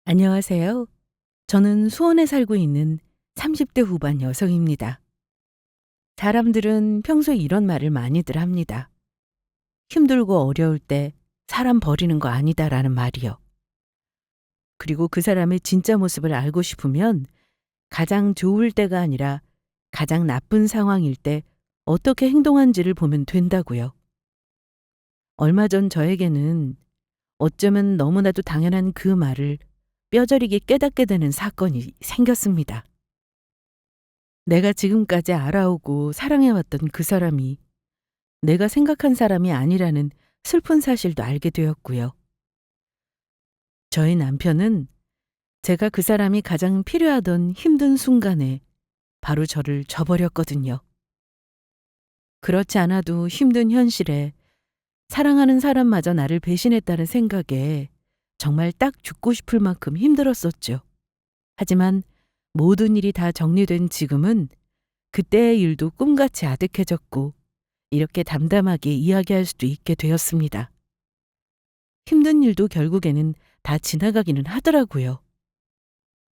안녕하세요. 저는 수원에 살고 있는 30대 후반 여성입니다. 사람들은 평소에 이런 말을 많이들 합니다. 힘들고 어려울 때 사람 버리는 거 아니다라는 말이요. 그리고 그 사람의 진짜 모습을 알고 싶으면 가장 좋을 때가 아니라 가장 나쁜 상황일 때 어떻게 행동한지를 보면 된다고요. 얼마 전 저에게는 어쩌면 너무나도 당연한 그 말을 뼈저리게 깨닫게 되는 사건이 생겼습니다. 내가 지금까지 알아오고 사랑해왔던 그 사람이 내가 생각한 사람이 아니라는 슬픈 사실도 알게 되었고요. 저희 남편은 제가 그 사람이 가장 필요하던 힘든 순간에 바로 저를 저버렸거든요. 그렇지 않아도 힘든 현실에 사랑하는 사람마저 나를 배신했다는 생각에 정말 딱 죽고 싶을 만큼 힘들었었죠. 하지만 모든 일이 다 정리된 지금은 그때의 일도 꿈같이 아득해졌고 이렇게 담담하게 이야기할 수도 있게 되었습니다. 힘든 일도 결국에는 다 지나가기는 하더라고요.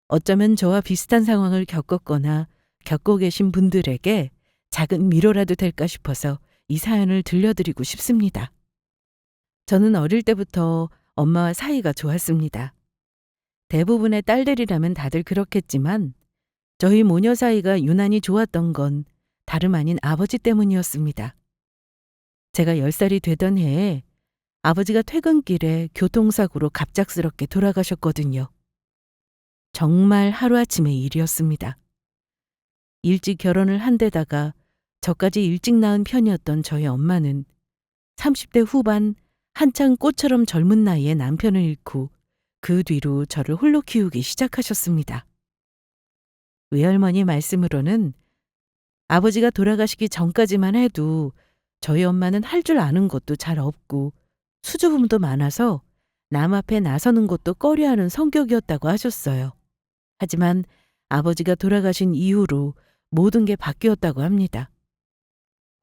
어쩌면 저와 비슷한 상황을 겪었거나 겪고 계신 분들에게 작은 위로라도 될까 싶어서 이 사연을 들려드리고 싶습니다. 저는 어릴 때부터 엄마와 사이가 좋았습니다. 대부분의 딸들이라면 다들 그렇겠지만 저희 모녀 사이가 유난히 좋았던 건 다름 아닌 아버지 때문이었습니다. 제가 10살이 되던 해에 아버지가 퇴근길에 교통사고로 갑작스럽게 돌아가셨거든요. 정말 하루아침의 일이었습니다. 일찍 결혼을 한 데다가 저까지 일찍 낳은 편이었던 저희 엄마는 30대 후반 한창 꽃처럼 젊은 나이에 남편을 잃고 그 뒤로 저를 홀로 키우기 시작하셨습니다. 외할머니 말씀으로는 아버지가 돌아가시기 전까지만 해도 저희 엄마는 할 줄 아는 것도 잘 없고 수줍음도 많아서 남 앞에 나서는 것도 꺼려하는 성격이었다고 하셨어요. 하지만 아버지가 돌아가신 이후로 모든 게 바뀌었다고 합니다.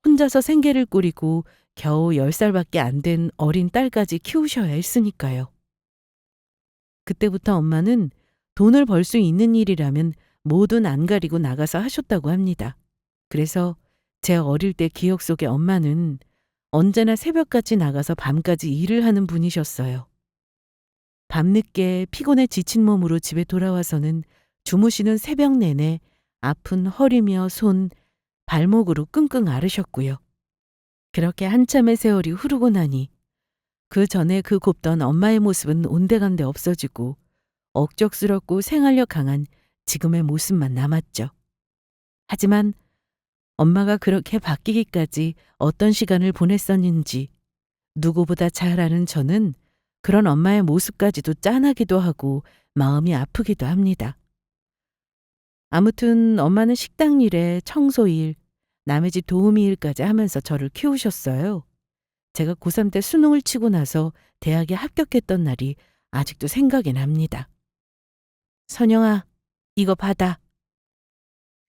혼자서 생계를 꾸리고 겨우 10살밖에 안 된 어린 딸까지 키우셔야 했으니까요. 그때부터 엄마는 돈을 벌 수 있는 일이라면 뭐든 안 가리고 나가서 하셨다고 합니다. 그래서 제 어릴 때 기억 속의 엄마는 언제나 새벽같이 나가서 밤까지 일을 하는 분이셨어요. 밤늦게 피곤해 지친 몸으로 집에 돌아와서는 주무시는 새벽 내내 아픈 허리며 손, 발목으로 끙끙 앓으셨고요. 그렇게 한참의 세월이 흐르고 나니 그 전에 그 곱던 엄마의 모습은 온데간데 없어지고 억척스럽고 생활력 강한 지금의 모습만 남았죠. 하지만 엄마가 그렇게 바뀌기까지 어떤 시간을 보냈었는지 누구보다 잘 아는 저는 그런 엄마의 모습까지도 짠하기도 하고 마음이 아프기도 합니다. 아무튼 엄마는 식당 일에 청소일, 남의 집 도우미 일까지 하면서 저를 키우셨어요. 제가 고3 때 수능을 치고 나서 대학에 합격했던 날이 아직도 생각이 납니다. 선영아, 이거 받아.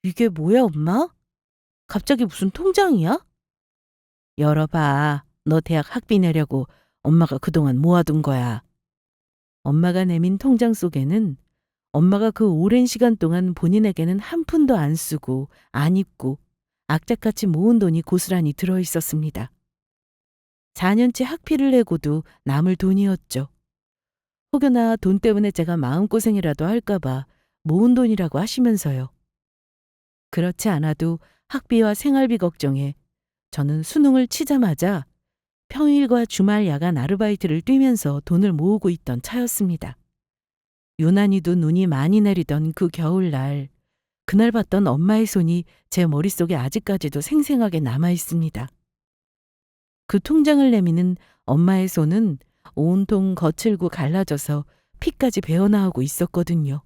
이게 뭐야, 엄마? 갑자기 무슨 통장이야? 열어봐. 너 대학 학비 내려고 엄마가 그동안 모아둔 거야. 엄마가 내민 통장 속에는 엄마가 그 오랜 시간 동안 본인에게는 한 푼도 안 쓰고 안 입고 악착같이 모은 돈이 고스란히 들어 있었습니다. 4년치 학비를 내고도 남을 돈이었죠. 혹여나 돈 때문에 제가 마음고생이라도 할까봐 모은 돈이라고 하시면서요. 그렇지 않아도 학비와 생활비 걱정에 저는 수능을 치자마자 평일과 주말 야간 아르바이트를 뛰면서 돈을 모으고 있던 차였습니다. 유난히도 눈이 많이 내리던 그 겨울날, 그날 봤던 엄마의 손이 제 머릿속에 아직까지도 생생하게 남아 있습니다. 그 통장을 내미는 엄마의 손은 온통 거칠고 갈라져서 피까지 배어나오고 있었거든요.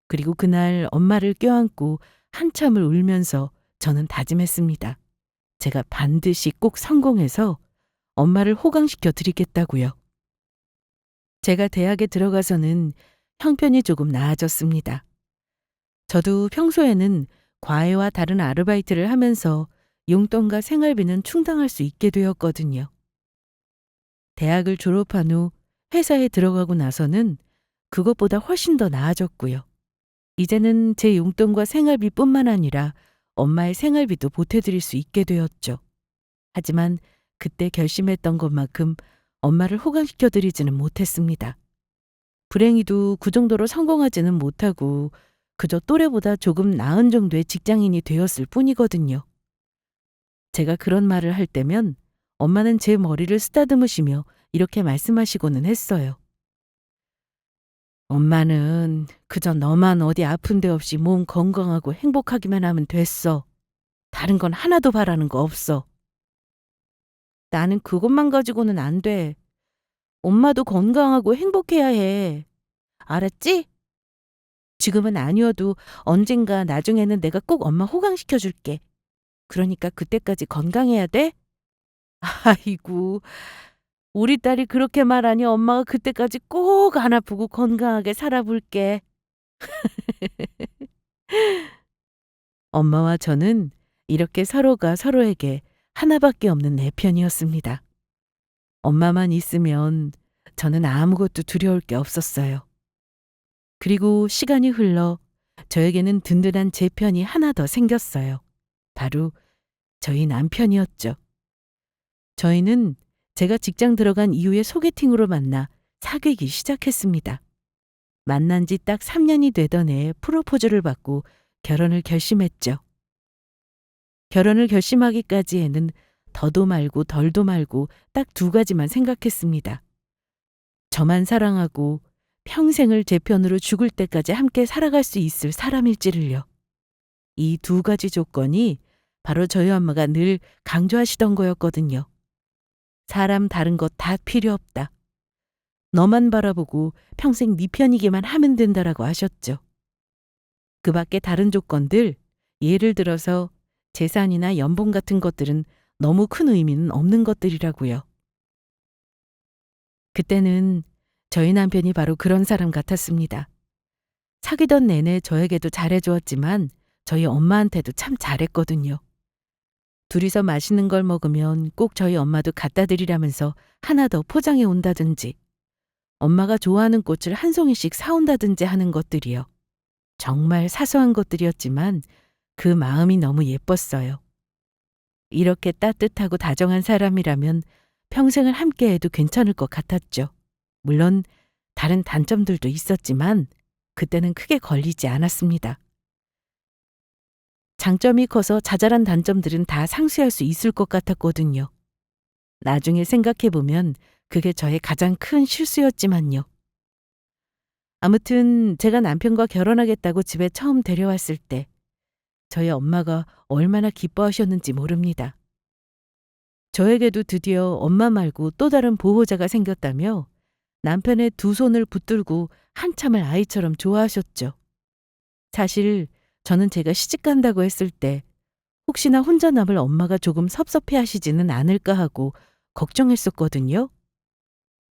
그리고 그날 엄마를 껴안고 한참을 울면서 저는 다짐했습니다. 제가 반드시 꼭 성공해서 엄마를 호강시켜 드리겠다고요. 제가 대학에 들어가서는 형편이 조금 나아졌습니다. 저도 평소에는 과외와 다른 아르바이트를 하면서 용돈과 생활비는 충당할 수 있게 되었거든요. 대학을 졸업한 후 회사에 들어가고 나서는 그것보다 훨씬 더 나아졌고요. 이제는 제 용돈과 생활비뿐만 아니라 엄마의 생활비도 보태드릴 수 있게 되었죠. 하지만 그때 결심했던 것만큼 엄마를 호강시켜드리지는 못했습니다. 불행히도 그 정도로 성공하지는 못하고 그저 또래보다 조금 나은 정도의 직장인이 되었을 뿐이거든요. 제가 그런 말을 할 때면 엄마는 제 머리를 쓰다듬으시며 이렇게 말씀하시고는 했어요. 엄마는 그저 너만 어디 아픈 데 없이 몸 건강하고 행복하기만 하면 됐어. 다른 건 하나도 바라는 거 없어. 나는 그것만 가지고는 안 돼. 엄마도 건강하고 행복해야 해. 알았지? 지금은 아니어도 언젠가 나중에는 내가 꼭 엄마 호강시켜 줄게. 그러니까 그때까지 건강해야 돼? 아이고, 우리 딸이 그렇게 말하니 엄마가 그때까지 꼭 안 아프고 건강하게 살아볼게. 엄마와 저는 이렇게 서로가 서로에게 하나밖에 없는 내 편이었습니다. 엄마만 있으면 저는 아무것도 두려울 게 없었어요. 그리고 시간이 흘러 저에게는 든든한 제 편이 하나 더 생겼어요. 바로 저희 남편이었죠. 저희는 제가 직장 들어간 이후에 소개팅으로 만나 사귀기 시작했습니다. 만난 지 딱 3년이 되던 해에 프로포즈를 받고 결혼을 결심했죠. 결혼을 결심하기까지에는 더도 말고 덜도 말고 딱 두 가지만 생각했습니다. 저만 사랑하고 평생을 제 편으로 죽을 때까지 함께 살아갈 수 있을 사람일지를요. 이 두 가지 조건이 바로 저희 엄마가 늘 강조하시던 거였거든요. 사람 다른 것 다 필요 없다. 너만 바라보고 평생 네 편이기만 하면 된다라고 하셨죠. 그 밖에 다른 조건들, 예를 들어서 재산이나 연봉 같은 것들은 너무 큰 의미는 없는 것들이라고요. 그때는 저희 남편이 바로 그런 사람 같았습니다. 사귀던 내내 저에게도 잘해주었지만 저희 엄마한테도 참 잘했거든요. 둘이서 맛있는 걸 먹으면 꼭 저희 엄마도 갖다 드리라면서 하나 더 포장해 온다든지 엄마가 좋아하는 꽃을 한 송이씩 사온다든지 하는 것들이요. 정말 사소한 것들이었지만 그 마음이 너무 예뻤어요. 이렇게 따뜻하고 다정한 사람이라면 평생을 함께해도 괜찮을 것 같았죠. 물론 다른 단점들도 있었지만 그때는 크게 걸리지 않았습니다. 장점이 커서 자잘한 단점들은 다 상쇄할 수 있을 것 같았거든요. 나중에 생각해보면 그게 저의 가장 큰 실수였지만요. 아무튼 제가 남편과 결혼하겠다고 집에 처음 데려왔을 때 저희 엄마가 얼마나 기뻐하셨는지 모릅니다. 저에게도 드디어 엄마 말고 또 다른 보호자가 생겼다며 남편의 두 손을 붙들고 한참을 아이처럼 좋아하셨죠. 사실 저는 제가 시집간다고 했을 때 혹시나 혼자 남을 엄마가 조금 섭섭해 하시지는 않을까 하고 걱정했었거든요.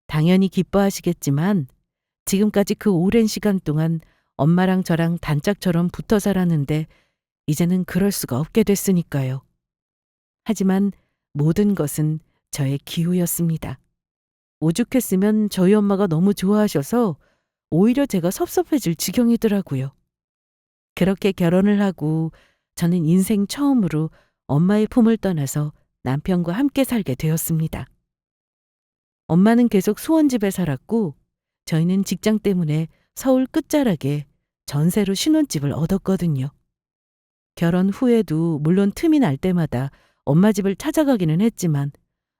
당연히 기뻐하시겠지만 지금까지 그 오랜 시간 동안 엄마랑 저랑 단짝처럼 붙어 살았는데 이제는 그럴 수가 없게 됐으니까요. 하지만 모든 것은 저의 기우였습니다. 오죽했으면 저희 엄마가 너무 좋아하셔서 오히려 제가 섭섭해질 지경이더라고요. 그렇게 결혼을 하고 저는 인생 처음으로 엄마의 품을 떠나서 남편과 함께 살게 되었습니다. 엄마는 계속 수원집에 살았고 저희는 직장 때문에 서울 끝자락에 전세로 신혼집을 얻었거든요. 결혼 후에도 물론 틈이 날 때마다 엄마 집을 찾아가기는 했지만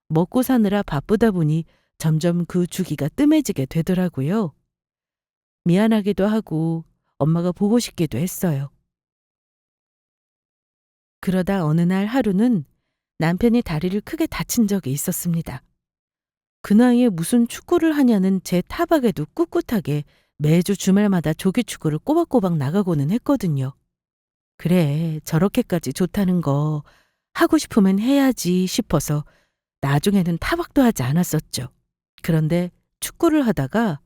먹고 사느라 바쁘다 보니 점점 그 주기가 뜸해지게 되더라고요. 미안하기도 하고 엄마가 보고 싶기도 했어요. 그러다 어느 날 하루는 남편이 다리를 크게 다친 적이 있었습니다. 그 나이에 무슨 축구를 하냐는 제 타박에도 꿋꿋하게 매주 주말마다 조기축구를 꼬박꼬박 나가고는 했거든요. 그래, 저렇게까지 좋다는 거 하고 싶으면 해야지 싶어서 나중에는 타박도 하지 않았었죠. 그런데 축구를 하다가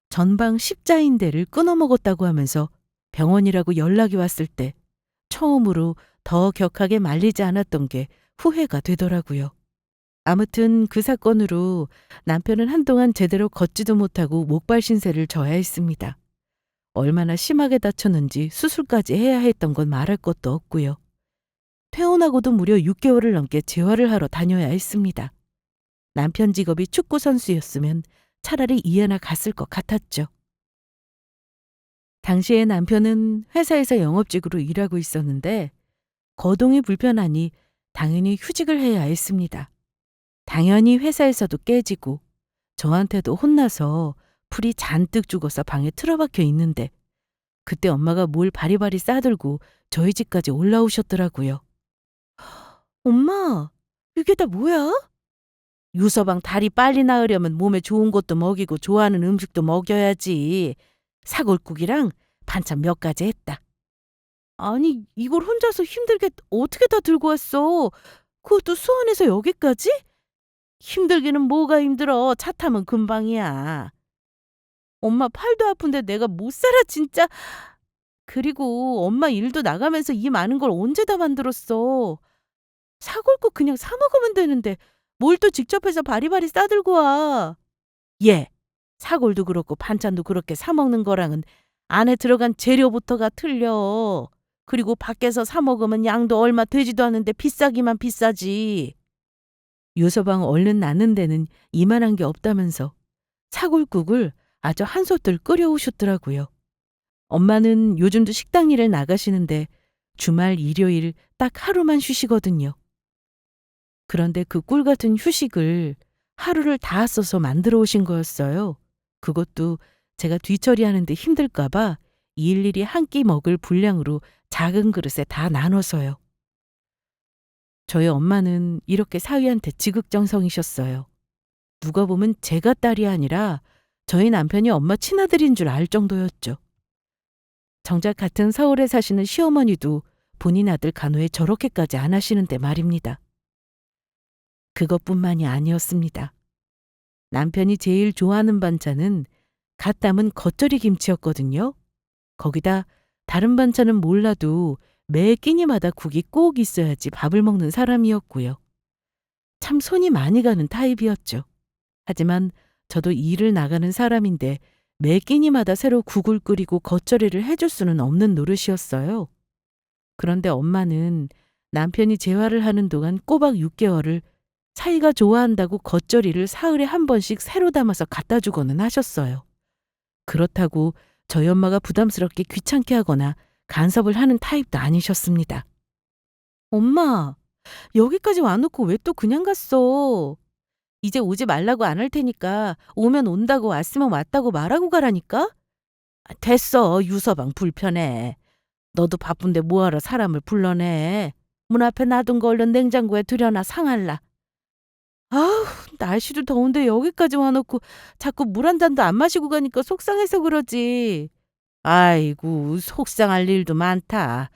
전방 십자인대를 끊어먹었다고 하면서 병원이라고 연락이 왔을 때 처음으로 더 격하게 말리지 않았던 게 후회가 되더라고요. 아무튼 그 사건으로 남편은 한동안 제대로 걷지도 못하고 목발 신세를 져야 했습니다. 얼마나 심하게 다쳤는지 수술까지 해야 했던 건 말할 것도 없고요. 퇴원하고도 무려 6개월을 넘게 재활을 하러 다녀야 했습니다. 남편 직업이 축구 선수였으면 차라리 이해나 갔을 것 같았죠. 당시에 남편은 회사에서 영업직으로 일하고 있었는데 거동이 불편하니 당연히 휴직을 해야 했습니다. 당연히 회사에서도 깨지고 저한테도 혼나서 풀이 잔뜩 죽어서 방에 틀어박혀 있는데 그때 엄마가 뭘 바리바리 싸들고 저희 집까지 올라오셨더라고요. 엄마, 이게 다 뭐야? 유서방 다리 빨리 나으려면 몸에 좋은 것도 먹이고 좋아하는 음식도 먹여야지. 사골국이랑 반찬 몇 가지 했다. 아니, 이걸 혼자서 힘들게 어떻게 다 들고 왔어? 그것도 수원에서 여기까지? 힘들기는 뭐가 힘들어. 차 타면 금방이야. 엄마 팔도 아픈데 내가 못 살아 진짜. 그리고 엄마 일도 나가면서 이 많은 걸 언제 다 만들었어. 사골국 그냥 사 먹으면 되는데 뭘 또 직접 해서 바리바리 싸들고 와. 예, 사골도 그렇고 반찬도 그렇게 사 먹는 거랑은 안에 들어간 재료부터가 틀려. 그리고 밖에서 사 먹으면 양도 얼마 되지도 않는데 비싸기만 비싸지. 유서방 얼른 낳는 데는 이만한 게 없다면서 사골국을 아주 한솥들 끓여오셨더라고요. 엄마는 요즘도 식당 일을 나가시는데 주말 일요일 딱 하루만 쉬시거든요. 그런데 그 꿀 같은 휴식을 하루를 다 써서 만들어 오신 거였어요. 그것도 제가 뒤처리하는데 힘들까봐 일일이 한 끼 먹을 분량으로 작은 그릇에 다 나눠서요. 저희 엄마는 이렇게 사위한테 지극정성이셨어요. 누가 보면 제가 딸이 아니라 저희 남편이 엄마 친아들인 줄 알 정도였죠. 정작 같은 서울에 사시는 시어머니도 본인 아들 간호에 저렇게까지 안 하시는데 말입니다. 그것뿐만이 아니었습니다. 남편이 제일 좋아하는 반찬은 갓 담은 겉절이 김치였거든요. 거기다 다른 반찬은 몰라도 매 끼니마다 국이 꼭 있어야지 밥을 먹는 사람이었고요. 참 손이 많이 가는 타입이었죠. 하지만 저도 일을 나가는 사람인데 매 끼니마다 새로 국을 끓이고 겉절이를 해줄 수는 없는 노릇이었어요. 그런데 엄마는 남편이 재활을 하는 동안 꼬박 6개월을 사이가 좋아한다고 겉절이를 사흘에 한 번씩 새로 담아서 갖다 주고는 하셨어요. 그렇다고 저희 엄마가 부담스럽게 귀찮게 하거나 간섭을 하는 타입도 아니셨습니다. 엄마, 여기까지 와놓고 왜 또 그냥 갔어? 이제 오지 말라고 안 할 테니까 오면 온다고 왔으면 왔다고 말하고 가라니까? 됐어, 유서방 불편해. 너도 바쁜데 뭐하러 사람을 불러내. 문 앞에 놔둔 거 얼른 냉장고에 들여놔 상할라. 아우, 날씨도 더운데 여기까지 와놓고 자꾸 물 한 잔도 안 마시고 가니까 속상해서 그러지. 아이고, 속상할 일도 많다.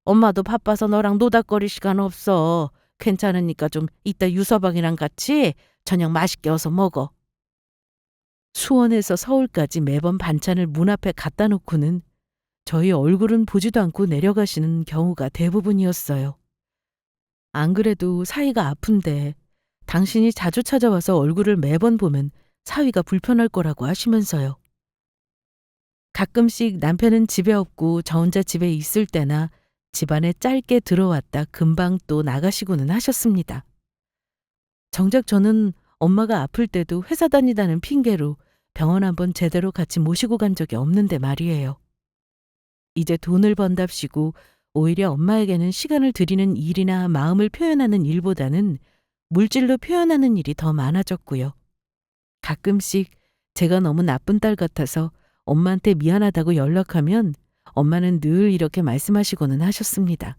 엄마도 바빠서 너랑 노닥거릴 시간 없어. 괜찮으니까 좀 이따 유서방이랑 같이 저녁 맛있게 어서 먹어. 수원에서 서울까지 매번 반찬을 문 앞에 갖다 놓고는 저희 얼굴은 보지도 않고 내려가시는 경우가 대부분이었어요. 안 그래도 사위가 아픈데 당신이 자주 찾아와서 얼굴을 매번 보면 사위가 불편할 거라고 하시면서요. 가끔씩 남편은 집에 없고 저 혼자 집에 있을 때나 집안에 짧게 들어왔다 금방 또 나가시고는 하셨습니다. 정작 저는 엄마가 아플 때도 회사 다니다는 핑계로 병원 한번 제대로 같이 모시고 간 적이 없는데 말이에요. 이제 돈을 번답시고 오히려 엄마에게는 시간을 들이는 일이나 마음을 표현하는 일보다는 물질로 표현하는 일이 더 많아졌고요. 가끔씩 제가 너무 나쁜 딸 같아서 엄마한테 미안하다고 연락하면 엄마는 늘 이렇게 말씀하시고는 하셨습니다.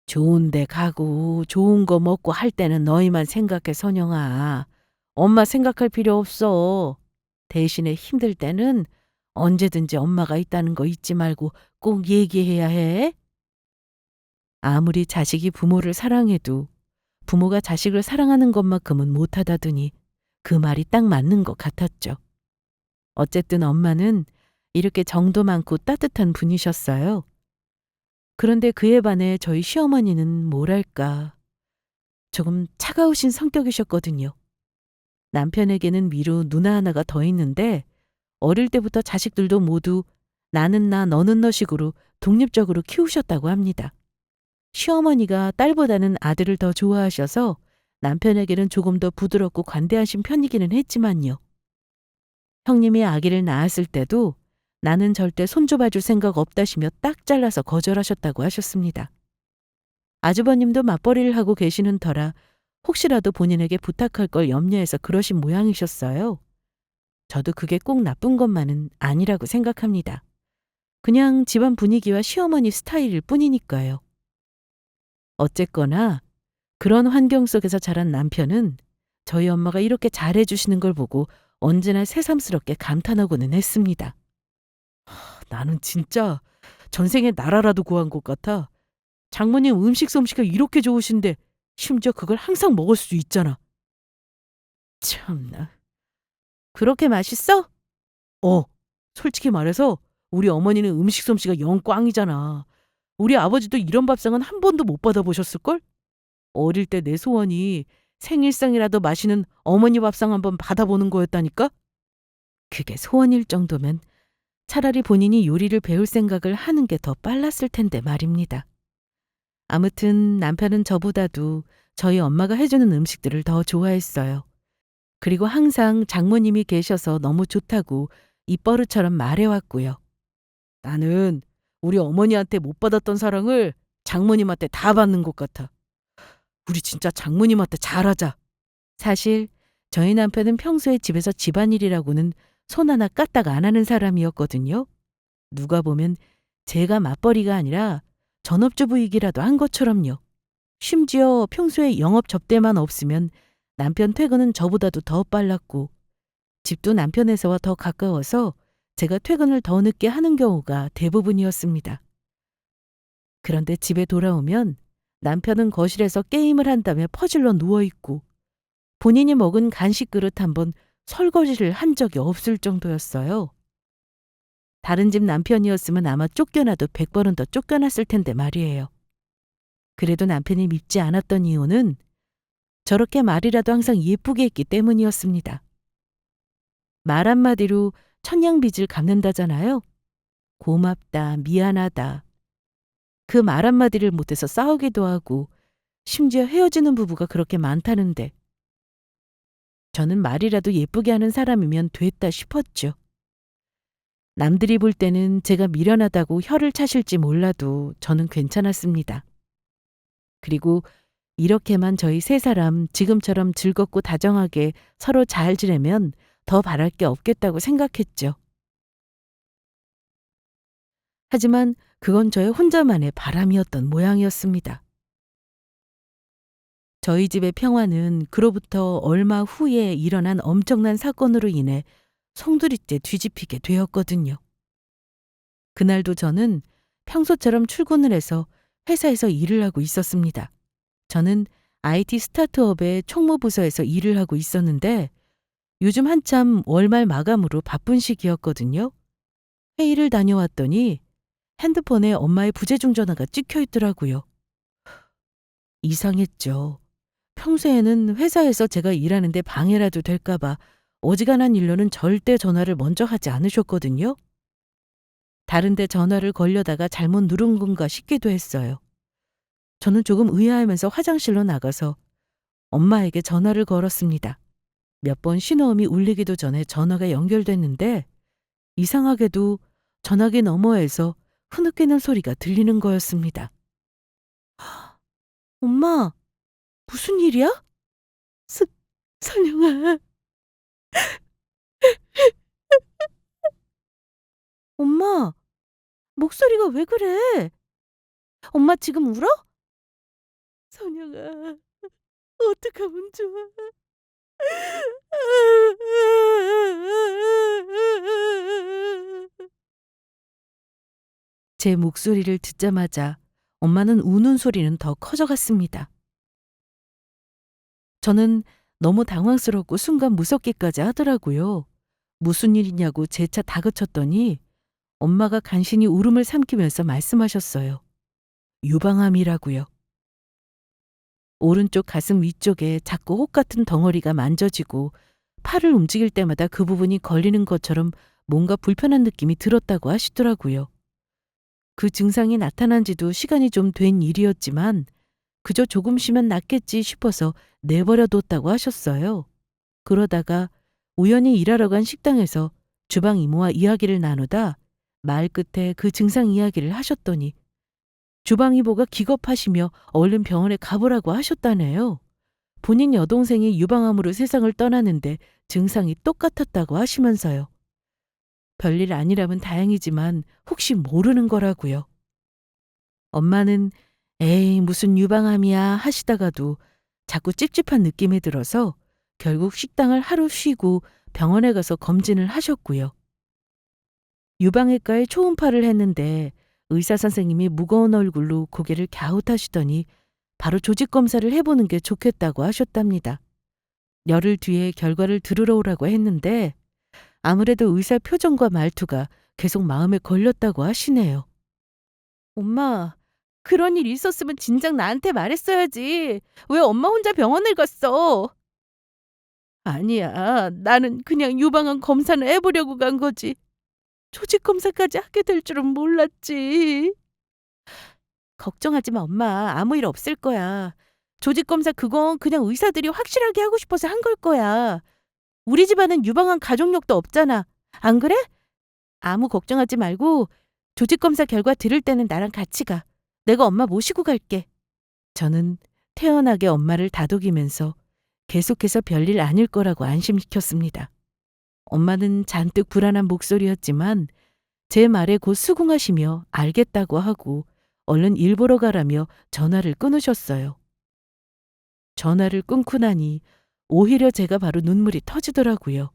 좋은 데 가고 좋은 거 먹고 할 때는 너희만 생각해 선영아. 엄마 생각할 필요 없어. 대신에 힘들 때는 언제든지 엄마가 있다는 거 잊지 말고 꼭 얘기해야 해. 아무리 자식이 부모를 사랑해도 부모가 자식을 사랑하는 것만큼은 못하다더니 그 말이 딱 맞는 것 같았죠. 어쨌든 엄마는 이렇게 정도 많고 따뜻한 분이셨어요. 그런데 그에 반해 저희 시어머니는 뭐랄까. 조금 차가우신 성격이셨거든요. 남편에게는 위로 누나 하나가 더 있는데 어릴 때부터 자식들도 모두 나는 나 너는 너식으로 독립적으로 키우셨다고 합니다. 시어머니가 딸보다는 아들을 더 좋아하셔서 남편에게는 조금 더 부드럽고 관대하신 편이기는 했지만요. 형님이 아기를 낳았을 때도 나는 절대 손줘봐줄 생각 없다시며 딱 잘라서 거절하셨다고 하셨습니다. 아주버님도 맞벌이를 하고 계시는 터라 혹시라도 본인에게 부탁할 걸 염려해서 그러신 모양이셨어요. 저도 그게 꼭 나쁜 것만은 아니라고 생각합니다. 그냥 집안 분위기와 시어머니 스타일일 뿐이니까요. 어쨌거나 그런 환경 속에서 자란 남편은 저희 엄마가 이렇게 잘해주시는 걸 보고 언제나 새삼스럽게 감탄하고는 했습니다. 나는 진짜 전생에 나라라도 구한 것 같아. 장모님 음식 솜씨가 이렇게 좋으신데 심지어 그걸 항상 먹을 수 있잖아. 참나. 그렇게 맛있어? 솔직히 말해서 우리 어머니는 음식 솜씨가 영 꽝이잖아. 우리 아버지도 이런 밥상은 한 번도 못 받아보셨을걸? 어릴 때 내 소원이 생일상이라도 마시는 어머니 밥상 한번 받아보는 거였다니까? 그게 소원일 정도면 차라리 본인이 요리를 배울 생각을 하는 게 더 빨랐을 텐데 말입니다. 아무튼 남편은 저보다도 저희 엄마가 해주는 음식들을 더 좋아했어요. 그리고 항상 장모님이 계셔서 너무 좋다고 입버릇처럼 말해왔고요. 나는 우리 어머니한테 못 받았던 사랑을 장모님한테 다 받는 것 같아. 우리 진짜 장모님한테 잘하자. 사실 저희 남편은 평소에 집에서 집안일이라고는 손 하나 까딱 안 하는 사람이었거든요. 누가 보면 제가 맞벌이가 아니라 전업주부이기라도 한 것처럼요. 심지어 평소에 영업 접대만 없으면 남편 퇴근은 저보다도 더 빨랐고 집도 남편 회사와 더 가까워서 제가 퇴근을 더 늦게 하는 경우가 대부분이었습니다. 그런데 집에 돌아오면 남편은 거실에서 게임을 한다며 퍼질러 누워있고 본인이 먹은 간식 그릇 한번 설거지를 한 적이 없을 정도였어요. 다른 집 남편이었으면 아마 쫓겨나도 100번은 더 쫓겨났을 텐데 말이에요. 그래도 남편이 밉지 않았던 이유는 저렇게 말이라도 항상 예쁘게 했기 때문이었습니다. 말 한마디로 천냥빚을 갚는다잖아요. 고맙다, 미안하다. 그 말 한마디를 못해서 싸우기도 하고 심지어 헤어지는 부부가 그렇게 많다는데 저는 말이라도 예쁘게 하는 사람이면 됐다 싶었죠. 남들이 볼 때는 제가 미련하다고 혀를 차실지 몰라도 저는 괜찮았습니다. 그리고 이렇게만 저희 세 사람 지금처럼 즐겁고 다정하게 서로 잘 지내면 더 바랄 게 없겠다고 생각했죠. 하지만 그건 저의 혼자만의 바람이었던 모양이었습니다. 저희 집의 평화는 그로부터 얼마 후에 일어난 엄청난 사건으로 인해 송두리째 뒤집히게 되었거든요. 그날도 저는 평소처럼 출근을 해서 회사에서 일을 하고 있었습니다. 저는 IT 스타트업의 총무부서에서 일을 하고 있었는데 요즘 한참 월말 마감으로 바쁜 시기였거든요. 회의를 다녀왔더니 핸드폰에 엄마의 부재중 전화가 찍혀 있더라고요. 이상했죠. 평소에는 회사에서 제가 일하는데 방해라도 될까봐 어지간한 일로는 절대 전화를 먼저 하지 않으셨거든요. 다른데 전화를 걸려다가 잘못 누른 건가 싶기도 했어요. 저는 조금 의아하면서 화장실로 나가서 엄마에게 전화를 걸었습니다. 몇 번 신호음이 울리기도 전에 전화가 연결됐는데 이상하게도 전화기 너머에서 흐느끼는 소리가 들리는 거였습니다. 엄마, 무슨 일이야? 선영아. 엄마, 목소리가 왜 그래? 엄마 지금 울어? 선영아, 어떡하면 좋아. 제 목소리를 듣자마자 엄마는 우는 소리는 더 커져갔습니다. 저는 너무 당황스럽고 순간 무섭기까지 하더라고요. 무슨 일이냐고 재차 다그쳤더니 엄마가 간신히 울음을 삼키면서 말씀하셨어요. 유방암이라고요. 오른쪽 가슴 위쪽에 자꾸 혹 같은 덩어리가 만져지고 팔을 움직일 때마다 그 부분이 걸리는 것처럼 뭔가 불편한 느낌이 들었다고 하시더라고요. 그 증상이 나타난 지도 시간이 좀 된 일이었지만 그저 조금 쉬면 낫겠지 싶어서 내버려 뒀다고 하셨어요. 그러다가 우연히 일하러 간 식당에서 주방 이모와 이야기를 나누다 말 끝에 그 증상 이야기를 하셨더니 주방 이모가 기겁하시며 얼른 병원에 가보라고 하셨다네요. 본인 여동생이 유방암으로 세상을 떠나는데 증상이 똑같았다고 하시면서요. 별일 아니라면 다행이지만 혹시 모르는 거라고요. 엄마는 에이 무슨 유방암이야 하시다가도 자꾸 찝찝한 느낌이 들어서 결국 식당을 하루 쉬고 병원에 가서 검진을 하셨고요. 유방외과에 초음파를 했는데 의사 선생님이 무거운 얼굴로 고개를 갸웃하시더니 바로 조직 검사를 해보는 게 좋겠다고 하셨답니다. 열흘 뒤에 결과를 들으러 오라고 했는데 아무래도 의사 표정과 말투가 계속 마음에 걸렸다고 하시네요. 엄마, 그런 일 있었으면 진작 나한테 말했어야지. 왜 엄마 혼자 병원을 갔어? 아니야, 나는 그냥 유방암 검사를 해보려고 간 거지. 조직 검사까지 하게 될 줄은 몰랐지. 걱정하지 마, 엄마. 아무 일 없을 거야. 조직 검사 그건 그냥 의사들이 확실하게 하고 싶어서 한 걸 거야. 우리 집안은 유방암 가족력도 없잖아. 안 그래? 아무 걱정하지 말고 조직 검사 결과 들을 때는 나랑 같이 가. 내가 엄마 모시고 갈게. 저는 태연하게 엄마를 다독이면서 계속해서 별일 아닐 거라고 안심시켰습니다. 엄마는 잔뜩 불안한 목소리였지만 제 말에 곧 수긍하시며 알겠다고 하고 얼른 일 보러 가라며 전화를 끊으셨어요. 전화를 끊고 나니 오히려 제가 바로 눈물이 터지더라고요.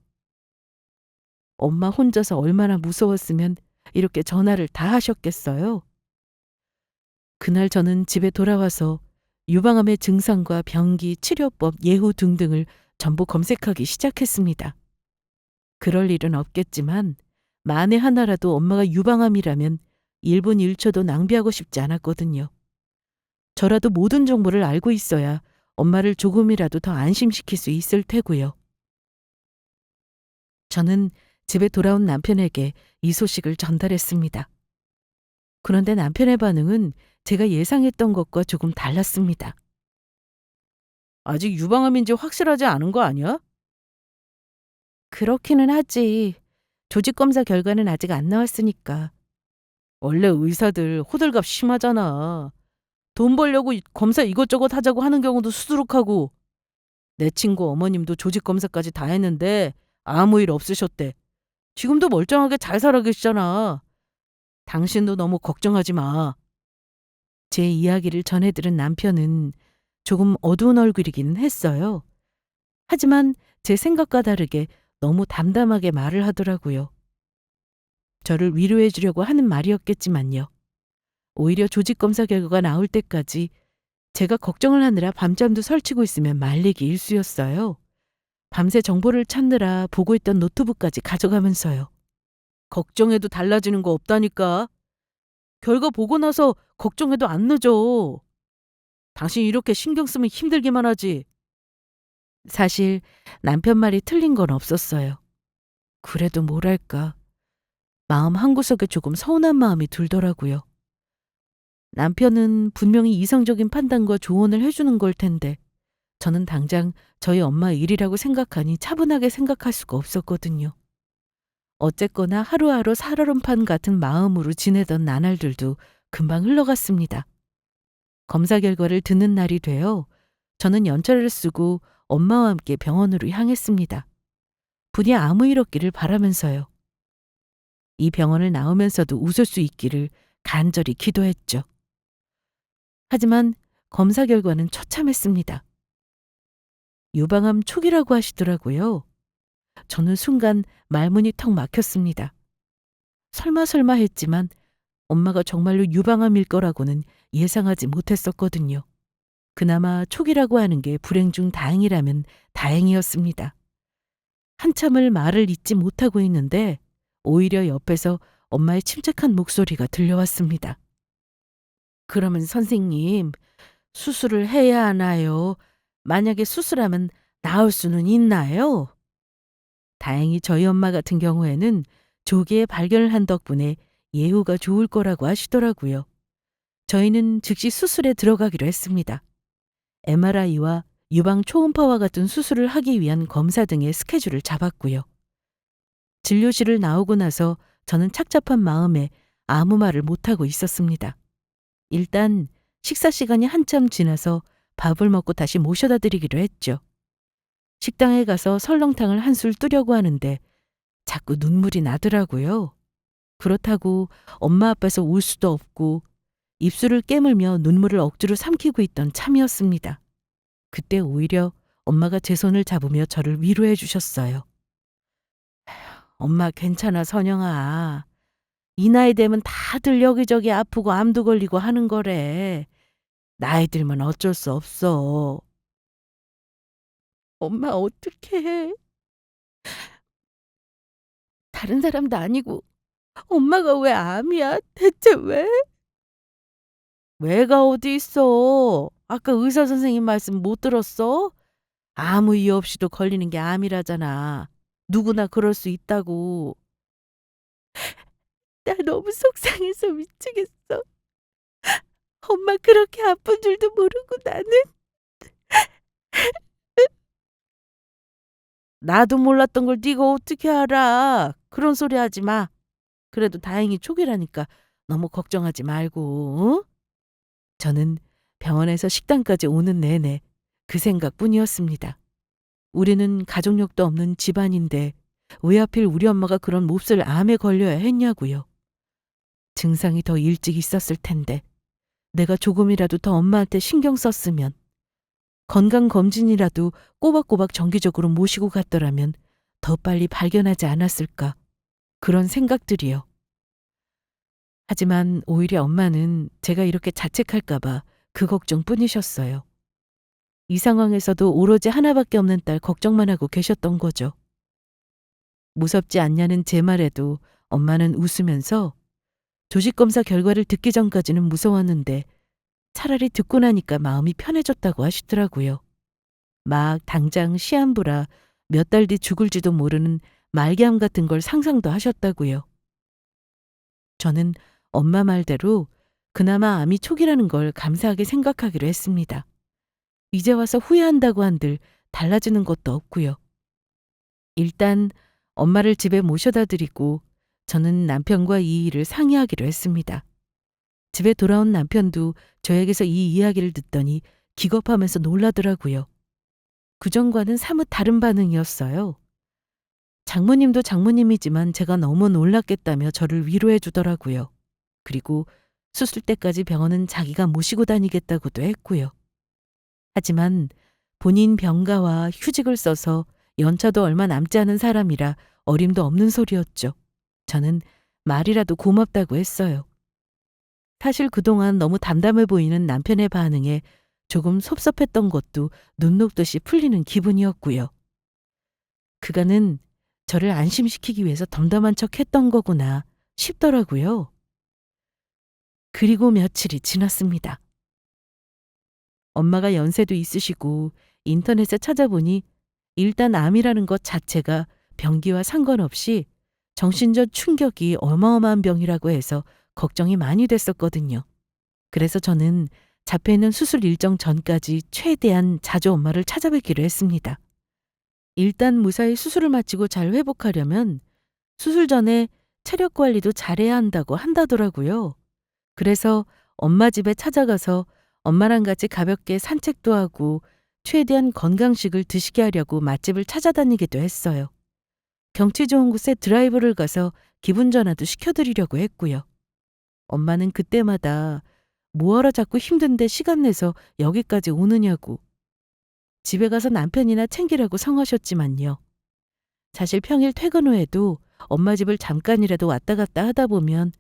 엄마 혼자서 얼마나 무서웠으면 이렇게 전화를 다 하셨겠어요? 그날 저는 집에 돌아와서 유방암의 증상과 병기, 치료법, 예후 등등을 전부 검색하기 시작했습니다. 그럴 일은 없겠지만 만에 하나라도 엄마가 유방암이라면 1분 1초도 낭비하고 싶지 않았거든요. 저라도 모든 정보를 알고 있어야 엄마를 조금이라도 더 안심시킬 수 있을 테고요. 저는 집에 돌아온 남편에게 이 소식을 전달했습니다. 그런데 남편의 반응은 제가 예상했던 것과 조금 달랐습니다. 아직 유방암인지 확실하지 않은 거 아니야? 그렇기는 하지. 조직 검사 결과는 아직 안 나왔으니까. 원래 의사들 호들갑 심하잖아. 돈 벌려고 검사 이것저것 하자고 하는 경우도 수두룩하고. 내 친구 어머님도 조직 검사까지 다 했는데 아무 일 없으셨대. 지금도 멀쩡하게 잘 살아 계시잖아. 당신도 너무 걱정하지 마. 제 이야기를 전해들은 남편은 조금 어두운 얼굴이기는 했어요. 하지만 제 생각과 다르게 너무 담담하게 말을 하더라고요. 저를 위로해 주려고 하는 말이었겠지만요. 오히려 조직 검사 결과가 나올 때까지 제가 걱정을 하느라 밤잠도 설치고 있으면 말리기 일쑤였어요. 밤새 정보를 찾느라 보고 있던 노트북까지 가져가면서요. 걱정해도 달라지는 거 없다니까. 결과 보고 나서 걱정해도 안 늦어. 당신 이렇게 신경 쓰면 힘들기만 하지. 사실 남편 말이 틀린 건 없었어요. 그래도 뭐랄까. 마음 한구석에 조금 서운한 마음이 들더라고요. 남편은 분명히 이성적인 판단과 조언을 해주는 걸 텐데 저는 당장 저희 엄마 일이라고 생각하니 차분하게 생각할 수가 없었거든요. 어쨌거나 하루하루 살얼음판 같은 마음으로 지내던 나날들도 금방 흘러갔습니다. 검사 결과를 듣는 날이 되어 저는 연차를 쓰고 엄마와 함께 병원으로 향했습니다. 부디 아무 일 없기를 바라면서요. 이 병원을 나오면서도 웃을 수 있기를 간절히 기도했죠. 하지만 검사 결과는 처참했습니다. 유방암 초기라고 하시더라고요. 저는 순간 말문이 턱 막혔습니다. 설마 했지만 엄마가 정말로 유방암일 거라고는 예상하지 못했었거든요. 그나마 초기라고 하는 게 불행 중 다행이라면 다행이었습니다. 한참을 말을 잇지 못하고 있는데 오히려 옆에서 엄마의 침착한 목소리가 들려왔습니다. 그러면 선생님, 수술을 해야 하나요? 만약에 수술하면 나을 수는 있나요? 다행히 저희 엄마 같은 경우에는 조기에 발견을 한 덕분에 예후가 좋을 거라고 하시더라고요. 저희는 즉시 수술에 들어가기로 했습니다. MRI와 유방 초음파와 같은 수술을 하기 위한 검사 등의 스케줄을 잡았고요. 진료실을 나오고 나서 저는 착잡한 마음에 아무 말을 못하고 있었습니다. 일단 식사 시간이 한참 지나서 밥을 먹고 다시 모셔다 드리기로 했죠. 식당에 가서 설렁탕을 한 술 뜨려고 하는데 자꾸 눈물이 나더라고요. 그렇다고 엄마 앞에서 울 수도 없고 입술을 깨물며 눈물을 억지로 삼키고 있던 참이었습니다. 그때 오히려 엄마가 제 손을 잡으며 저를 위로해 주셨어요. 엄마 괜찮아, 선영아. 이 나이 되면 다들 여기저기 아프고 암도 걸리고 하는 거래. 나이 들면 어쩔 수 없어. 엄마 어떡해. 다른 사람도 아니고 엄마가 왜 암이야? 대체 왜? 왜가 어디 있어? 아까 의사 선생님 말씀 못 들었어? 아무 이유 없이도 걸리는 게 암이라잖아. 누구나 그럴 수 있다고. 나 너무 속상해서 미치겠어. 엄마 그렇게 아픈 줄도 모르고 나는. 나도 몰랐던 걸 네가 어떻게 알아? 그런 소리 하지 마. 그래도 다행히 초기라니까 너무 걱정하지 말고. 어? 저는 병원에서 식당까지 오는 내내 그 생각뿐이었습니다. 우리는 가족력도 없는 집안인데 왜 하필 우리 엄마가 그런 몹쓸 암에 걸려야 했냐고요. 증상이 더 일찍 있었을 텐데 내가 조금이라도 더 엄마한테 신경 썼으면 건강검진이라도 꼬박꼬박 정기적으로 모시고 갔더라면 더 빨리 발견하지 않았을까 그런 생각들이요. 하지만 오히려 엄마는 제가 이렇게 자책할까봐 그 걱정뿐이셨어요. 이 상황에서도 오로지 하나밖에 없는 딸 걱정만 하고 계셨던 거죠. 무섭지 않냐는 제 말에도 엄마는 웃으면서 조직검사 결과를 듣기 전까지는 무서웠는데 차라리 듣고 나니까 마음이 편해졌다고 하시더라고요. 막 당장 시한부라 몇 달 뒤 죽을지도 모르는 말기암 같은 걸 상상도 하셨다고요. 저는 엄마 말대로 그나마 암이 초기라는 걸 감사하게 생각하기로 했습니다. 이제 와서 후회한다고 한들 달라지는 것도 없고요. 일단 엄마를 집에 모셔다 드리고 저는 남편과 이 일을 상의하기로 했습니다. 집에 돌아온 남편도 저에게서 이 이야기를 듣더니 기겁하면서 놀라더라고요. 그전과는 사뭇 다른 반응이었어요. 장모님도 장모님이지만 제가 너무 놀랐겠다며 저를 위로해 주더라고요. 그리고 수술 때까지 병원은 자기가 모시고 다니겠다고도 했고요. 하지만 본인 병가와 휴직을 써서 연차도 얼마 남지 않은 사람이라 어림도 없는 소리였죠. 저는 말이라도 고맙다고 했어요. 사실 그동안 너무 담담해 보이는 남편의 반응에 조금 섭섭했던 것도 눈 녹듯이 풀리는 기분이었고요. 그간은 저를 안심시키기 위해서 덤덤한 척 했던 거구나 싶더라고요. 그리고 며칠이 지났습니다. 엄마가 연세도 있으시고 인터넷에 찾아보니 일단 암이라는 것 자체가 병기와 상관없이 정신적 충격이 어마어마한 병이라고 해서 걱정이 많이 됐었거든요. 그래서 저는 잡혀있는 수술 일정 전까지 최대한 자주 엄마를 찾아뵙기로 했습니다. 일단 무사히 수술을 마치고 잘 회복하려면 수술 전에 체력 관리도 잘해야 한다고 한다더라고요. 그래서 엄마 집에 찾아가서 엄마랑 같이 가볍게 산책도 하고 최대한 건강식을 드시게 하려고 맛집을 찾아다니기도 했어요. 경치 좋은 곳에 드라이브를 가서 기분 전환도 시켜드리려고 했고요. 엄마는 그때마다 뭐하러 자꾸 힘든데 시간 내서 여기까지 오느냐고 집에 가서 남편이나 챙기라고 성하셨지만요. 사실 평일 퇴근 후에도 엄마 집을 잠깐이라도 왔다 갔다 하다 보면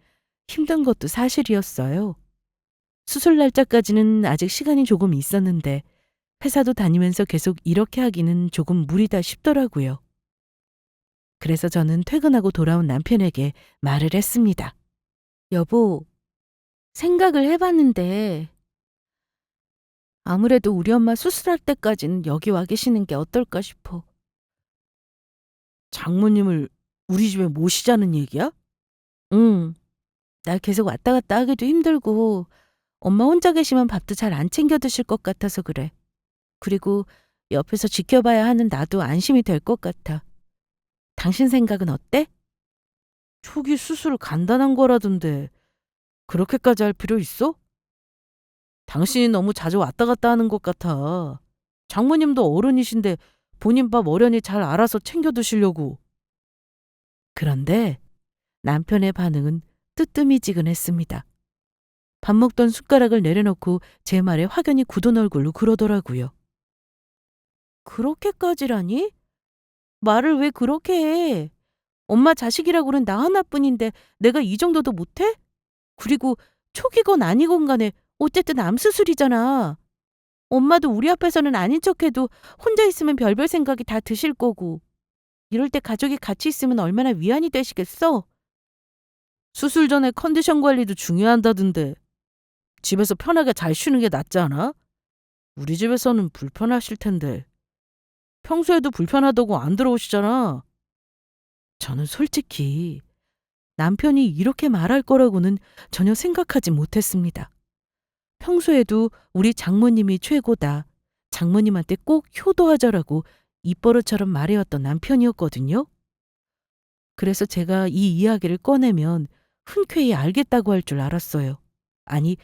힘든 것도 사실이었어요. 수술 날짜까지는 아직 시간이 조금 있었는데 회사도 다니면서 계속 이렇게 하기는 조금 무리다 싶더라고요. 그래서 저는 퇴근하고 돌아온 남편에게 말을 했습니다. 여보, 생각을 해봤는데 아무래도 우리 엄마 수술할 때까지는 여기 와 계시는 게 어떨까 싶어. 장모님을 우리 집에 모시자는 얘기야? 응. 날 계속 왔다 갔다 하기도 힘들고 엄마 혼자 계시면 밥도 잘 안 챙겨 드실 것 같아서 그래. 그리고 옆에서 지켜봐야 하는 나도 안심이 될 것 같아. 당신 생각은 어때? 초기 수술 간단한 거라던데 그렇게까지 할 필요 있어? 당신이 너무 자주 왔다 갔다 하는 것 같아. 장모님도 어른이신데 본인 밥 어련히 잘 알아서 챙겨 드시려고. 그런데 남편의 반응은 뜨뜨미지근했습니다. 밥 먹던 숟가락을 내려놓고 제 말에 확연히 굳은 얼굴로 그러더라고요. 그렇게까지라니? 말을 왜 그렇게 해? 엄마 자식이라고는 나 하나뿐인데 내가 이 정도도 못해? 그리고 초기건 아니건 간에 어쨌든 암 수술이잖아. 엄마도 우리 앞에서는 아닌 척해도 혼자 있으면 별별 생각이 다 드실 거고. 이럴 때 가족이 같이 있으면 얼마나 위안이 되시겠어? 수술 전에 컨디션 관리도 중요한다던데. 집에서 편하게 잘 쉬는 게 낫지 않아? 우리 집에서는 불편하실 텐데. 평소에도 불편하다고 안 들어오시잖아. 저는 솔직히 남편이 이렇게 말할 거라고는 전혀 생각하지 못했습니다. 평소에도 우리 장모님이 최고다. 장모님한테 꼭 효도하자라고 입버릇처럼 말해왔던 남편이었거든요. 그래서 제가 이 이야기를 꺼내면 흔쾌히 알겠다고 할 줄 알았어요. 아니,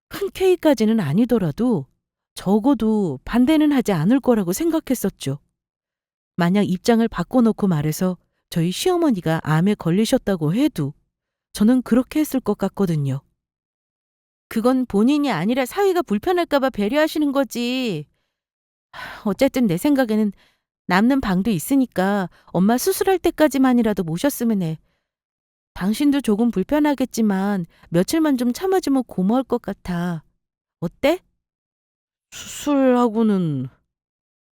흔쾌히까지는 아니더라도 적어도 반대는 하지 않을 거라고 생각했었죠. 만약 입장을 바꿔놓고 말해서 저희 시어머니가 암에 걸리셨다고 해도 저는 그렇게 했을 것 같거든요. 그건 본인이 아니라 사위가 불편할까봐 배려하시는 거지. 어쨌든 내 생각에는 남는 방도 있으니까 엄마 수술할 때까지만이라도 모셨으면 해. 당신도 조금 불편하겠지만 며칠만 좀 참아주면 고마울 것 같아. 어때? 수술하고는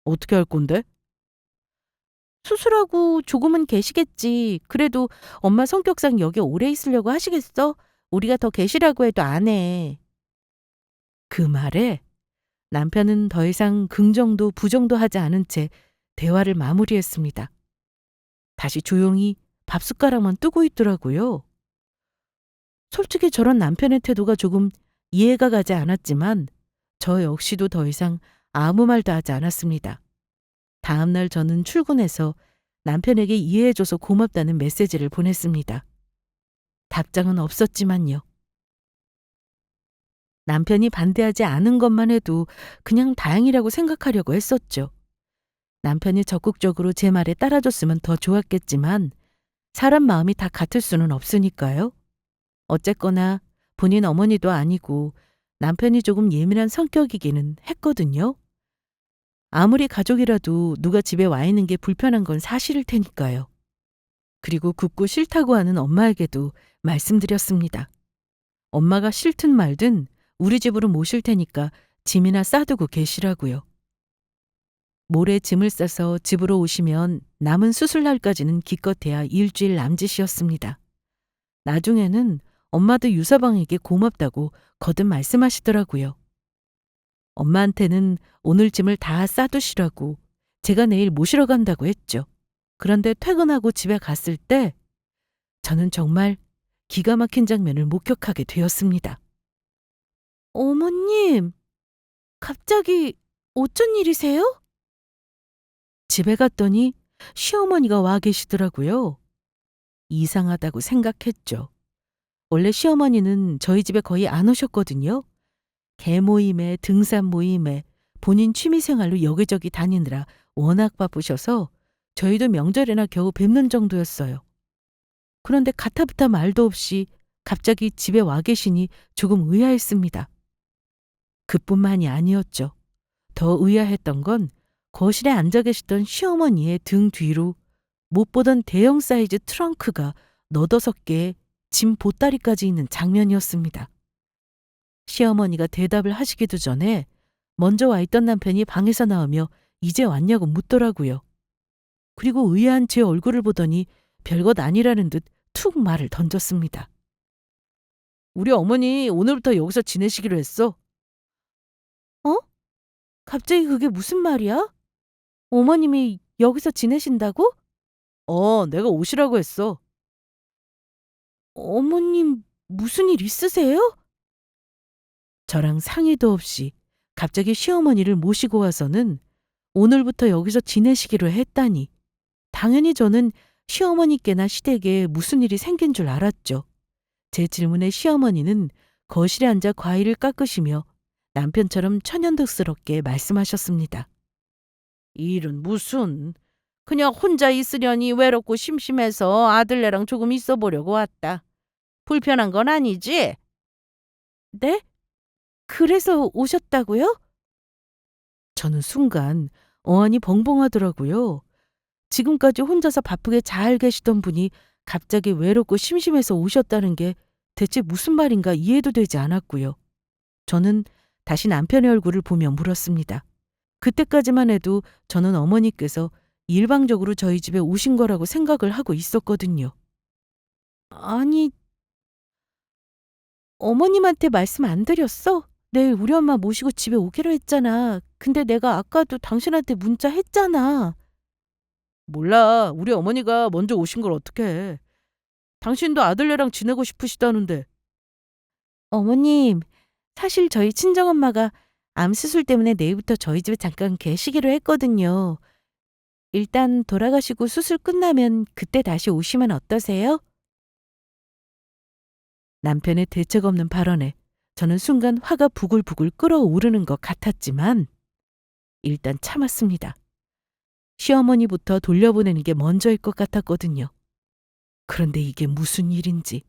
어떻게 할 건데? 수술하고 조금은 계시겠지. 그래도 엄마 성격상 여기 오래 있으려고 하시겠어? 우리가 더 계시라고 해도 안 해. 그 말에 남편은 더 이상 긍정도 부정도 하지 않은 채 대화를 마무리했습니다. 다시 조용히 밥 숟가락만 뜨고 있더라고요. 솔직히 저런 남편의 태도가 조금 이해가 가지 않았지만 저 역시도 더 이상 아무 말도 하지 않았습니다. 다음 날 저는 출근해서 남편에게 이해해줘서 고맙다는 메시지를 보냈습니다. 답장은 없었지만요. 남편이 반대하지 않은 것만 해도 그냥 다행이라고 생각하려고 했었죠. 남편이 적극적으로 제 말에 따라줬으면 더 좋았겠지만 사람 마음이 다 같을 수는 없으니까요. 어쨌거나 본인 어머니도 아니고 남편이 조금 예민한 성격이기는 했거든요. 아무리 가족이라도 누가 집에 와 있는 게 불편한 건 사실일 테니까요. 그리고 굳고 싫다고 하는 엄마에게도 말씀드렸습니다. 엄마가 싫든 말든 우리 집으로 모실 테니까 짐이나 싸두고 계시라고요. 모레 짐을 싸서 집으로 오시면 남은 수술날까지는 기껏해야 일주일 남짓이었습니다. 나중에는 엄마도 유서방에게 고맙다고 거듭 말씀하시더라고요. 엄마한테는 오늘 짐을 다 싸두시라고 제가 내일 모시러 간다고 했죠. 그런데 퇴근하고 집에 갔을 때 저는 정말 기가 막힌 장면을 목격하게 되었습니다. 어머님, 갑자기 어쩐 일이세요? 집에 갔더니 시어머니가 와 계시더라고요. 이상하다고 생각했죠. 원래 시어머니는 저희 집에 거의 안 오셨거든요. 개 모임에 등산 모임에 본인 취미생활로 여기저기 다니느라 워낙 바쁘셔서 저희도 명절에나 겨우 뵙는 정도였어요. 그런데 가타부타 말도 없이 갑자기 집에 와 계시니 조금 의아했습니다. 그뿐만이 아니었죠. 더 의아했던 건 거실에 앉아 계시던 시어머니의 등 뒤로 못 보던 대형 사이즈 트렁크가 너더섯 개의 짐 보따리까지 있는 장면이었습니다. 시어머니가 대답을 하시기도 전에 먼저 와 있던 남편이 방에서 나오며 이제 왔냐고 묻더라고요. 그리고 의아한 제 얼굴을 보더니 별것 아니라는 듯 툭 말을 던졌습니다. 우리 어머니 오늘부터 여기서 지내시기로 했어. 어? 갑자기 그게 무슨 말이야? 어머님이 여기서 지내신다고? 내가 오시라고 했어. 어머님, 무슨 일 있으세요? 저랑 상의도 없이 갑자기 시어머니를 모시고 와서는 오늘부터 여기서 지내시기로 했다니. 당연히 저는 시어머니께나 시댁에 무슨 일이 생긴 줄 알았죠. 제 질문에 시어머니는 거실에 앉아 과일을 깎으시며 남편처럼 천연덕스럽게 말씀하셨습니다. 일은 무슨. 그냥 혼자 있으려니 외롭고 심심해서 아들네랑 조금 있어 보려고 왔다. 불편한 건 아니지? 네? 그래서 오셨다고요? 저는 순간 어안이 벙벙하더라고요. 지금까지 혼자서 바쁘게 잘 계시던 분이 갑자기 외롭고 심심해서 오셨다는 게 대체 무슨 말인가 이해도 되지 않았고요. 저는 다시 남편의 얼굴을 보며 물었습니다. 그때까지만 해도 저는 어머니께서 일방적으로 저희 집에 오신 거라고 생각을 하고 있었거든요. 아니, 어머님한테 말씀 안 드렸어? 내일 우리 엄마 모시고 집에 오기로 했잖아. 근데 내가 아까도 당신한테 문자 했잖아. 몰라. 우리 어머니가 먼저 오신 걸 어떡해. 당신도 아들네랑 지내고 싶으시다는데. 어머님, 사실 저희 친정엄마가 암 수술 때문에 내일부터 저희 집에 잠깐 계시기로 했거든요. 일단 돌아가시고 수술 끝나면 그때 다시 오시면 어떠세요? 남편의 대책 없는 발언에 저는 순간 화가 부글부글 끓어오르는 것 같았지만 일단 참았습니다. 시어머니부터 돌려보내는 게 먼저일 것 같았거든요. 그런데 이게 무슨 일인지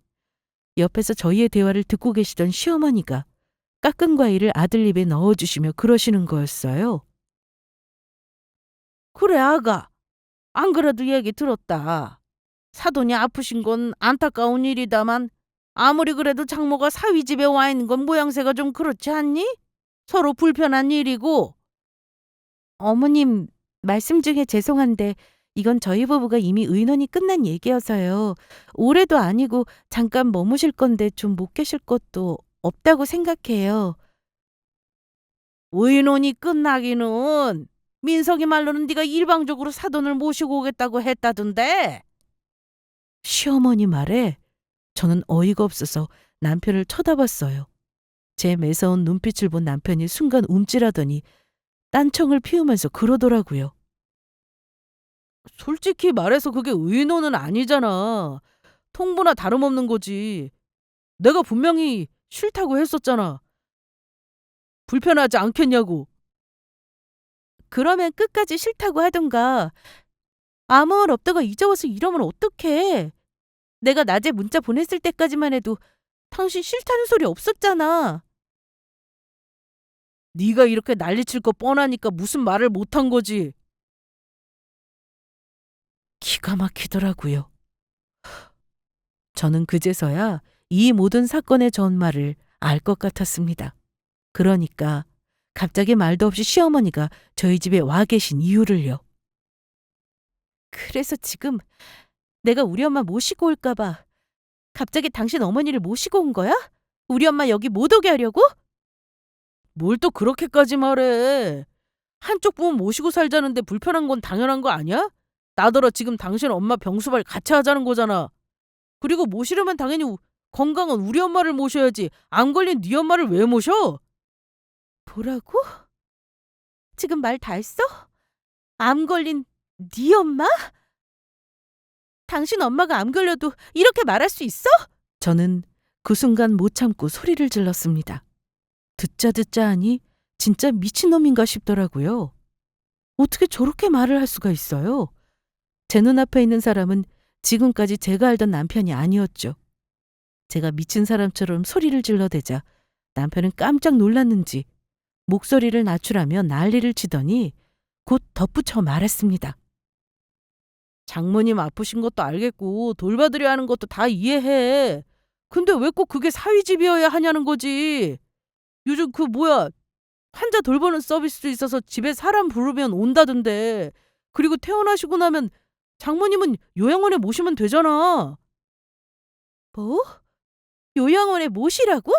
옆에서 저희의 대화를 듣고 계시던 시어머니가 깎은 과일을 아들 입에 넣어주시며 그러시는 거였어요. 그래 아가. 안 그래도 얘기 들었다. 사돈이 아프신 건 안타까운 일이다만 아무리 그래도 장모가 사위 집에 와 있는 건 모양새가 좀 그렇지 않니? 서로 불편한 일이고. 어머님, 말씀 중에 죄송한데 이건 저희 부부가 이미 의논이 끝난 얘기여서요. 올해도 아니고 잠깐 머무실 건데 좀 못 계실 것도 없다고 생각해요. 의논이 끝나기는 민석이 말로는 네가 일방적으로 사돈을 모시고 오겠다고 했다던데. 시어머니 말에 저는 어이가 없어서 남편을 쳐다봤어요. 제 매서운 눈빛을 본 남편이 순간 움찔하더니 딴청을 피우면서 그러더라고요. 솔직히 말해서 그게 의논은 아니잖아. 통보나 다름없는 거지. 내가 분명히 싫다고 했었잖아. 불편하지 않겠냐고. 그러면 끝까지 싫다고 하던가. 아무 말 없다가 이제 와서 이러면 어떡해. 내가 낮에 문자 보냈을 때까지만 해도 당신 싫다는 소리 없었잖아. 네가 이렇게 난리칠 거 뻔하니까 무슨 말을 못한 거지. 기가 막히더라고요. 저는 그제서야 이 모든 사건의 전말을 알 것 같았습니다. 그러니까 갑자기 말도 없이 시어머니가 저희 집에 와 계신 이유를요. 그래서 지금 내가 우리 엄마 모시고 올까 봐 갑자기 당신 어머니를 모시고 온 거야? 우리 엄마 여기 못 오게 하려고? 뭘 또 그렇게까지 말해. 한쪽 부모 모시고 살자는데 불편한 건 당연한 거 아니야? 나더러 지금 당신 엄마 병수발 같이 하자는 거잖아. 그리고 모시려면 당연히 건강한 우리 엄마를 모셔야지. 안 걸린 네 엄마를 왜 모셔? 뭐라고? 지금 말 다 했어? 암 걸린 네 엄마? 당신 엄마가 암 걸려도 이렇게 말할 수 있어? 저는 그 순간 못 참고 소리를 질렀습니다. 듣자 하니 진짜 미친놈인가 싶더라고요. 어떻게 저렇게 말을 할 수가 있어요? 제 눈앞에 있는 사람은 지금까지 제가 알던 남편이 아니었죠. 제가 미친 사람처럼 소리를 질러대자 남편은 깜짝 놀랐는지 목소리를 낮추라며 난리를 치더니 곧 덧붙여 말했습니다. 장모님 아프신 것도 알겠고 돌봐드려야 하는 것도 다 이해해. 근데 왜 꼭 그게 사위 집이어야 하냐는 거지. 요즘 환자 돌보는 서비스도 있어서 집에 사람 부르면 온다던데. 그리고 퇴원하시고 나면 장모님은 요양원에 모시면 되잖아. 뭐? 요양원에 모시라고?